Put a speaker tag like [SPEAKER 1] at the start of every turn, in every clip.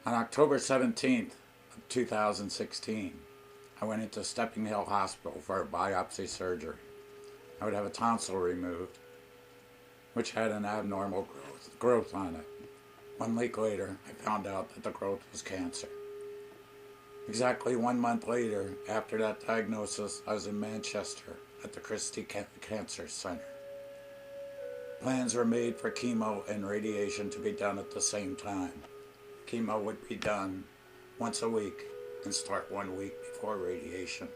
[SPEAKER 1] On October 17th of 2016, I went into Stepping Hill Hospital for a biopsy surgery. I would have a tonsil removed, which had an abnormal growth on it. 1 week later, I found out that the growth was cancer. Exactly 1 month later, after that diagnosis, I was in Manchester at the Christie Cancer Centre. Plans were made for chemo and radiation to be done at the same time. Chemo would be done once a week and start 1 week before radiation,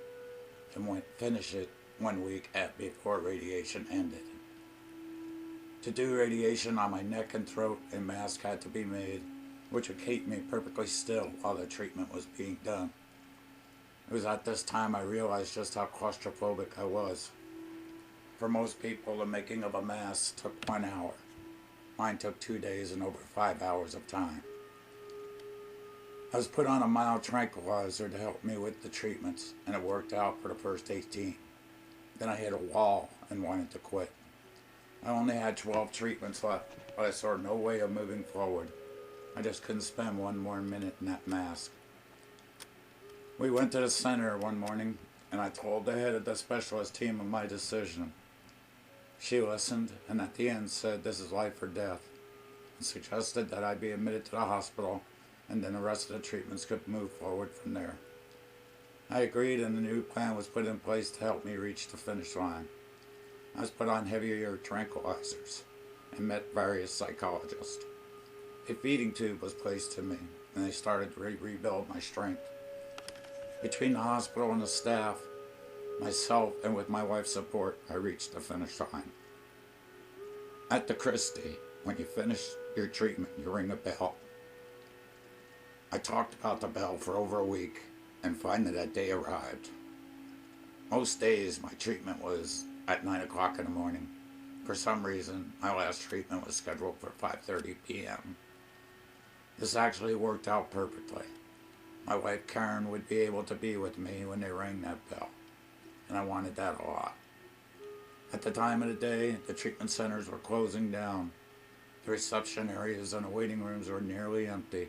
[SPEAKER 1] and finish it 1 week before radiation ended. To do radiation on my neck and throat, a mask had to be made, which would keep me perfectly still while the treatment was being done. It was at this time I realized just how claustrophobic I was. For most people, the making of a mask took 1 hour. Mine took 2 days and over 5 hours of time. I was put on a mild tranquilizer to help me with the treatments, and it worked out for the first 18. Then I hit a wall and wanted to quit. I only had 12 treatments left, but I saw no way of moving forward. I just couldn't spend 1 more minute in that mask. We went to the center one morning, and I told the head of the specialist team of my decision. She listened, and at the end said this is life or death, and suggested that I be admitted to the hospital, and then the rest of the treatments could move forward from there. I agreed, and a new plan was put in place to help me reach the finish line. I was put on heavier tranquilizers and met various psychologists. A feeding tube was placed to me, and they started to rebuild my strength. Between the hospital and the staff, myself, and with my wife's support, I reached the finish line. At the Christie, when you finish your treatment, you ring a bell. I talked about the bell for over a week, and finally that day arrived. Most days, my treatment was at 9 o'clock in the morning. For some reason, my last treatment was scheduled for 5:30 p.m. This actually worked out perfectly. My wife Karen would be able to be with me when they rang that bell, and I wanted that a lot. At the time of the day, the treatment centers were closing down. The reception areas and the waiting rooms were nearly empty.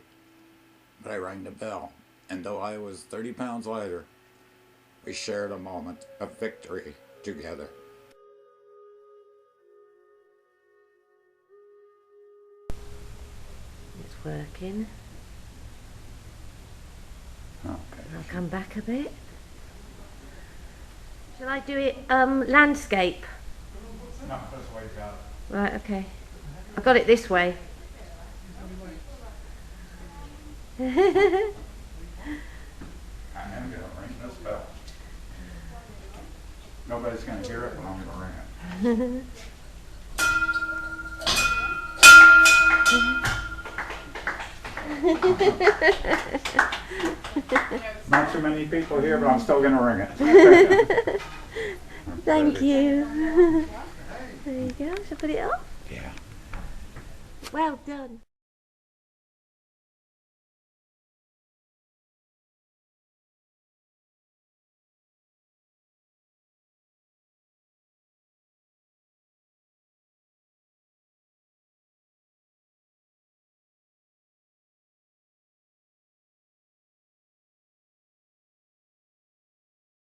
[SPEAKER 1] But I rang the bell, and though I was 30 pounds lighter, we shared a moment of victory together.
[SPEAKER 2] It's working.
[SPEAKER 1] Okay.
[SPEAKER 2] I'll come back a bit. Shall I do it landscape?
[SPEAKER 1] No, this way, got it.
[SPEAKER 2] Right, okay. I got it this way.
[SPEAKER 1] I am going to ring this bell. Nobody's going to hear it, but I'm going to ring it. Not too many people here, but I'm still going to ring it.
[SPEAKER 2] Thank you. There you go. Shall I put it up?
[SPEAKER 1] Yeah.
[SPEAKER 2] Well done.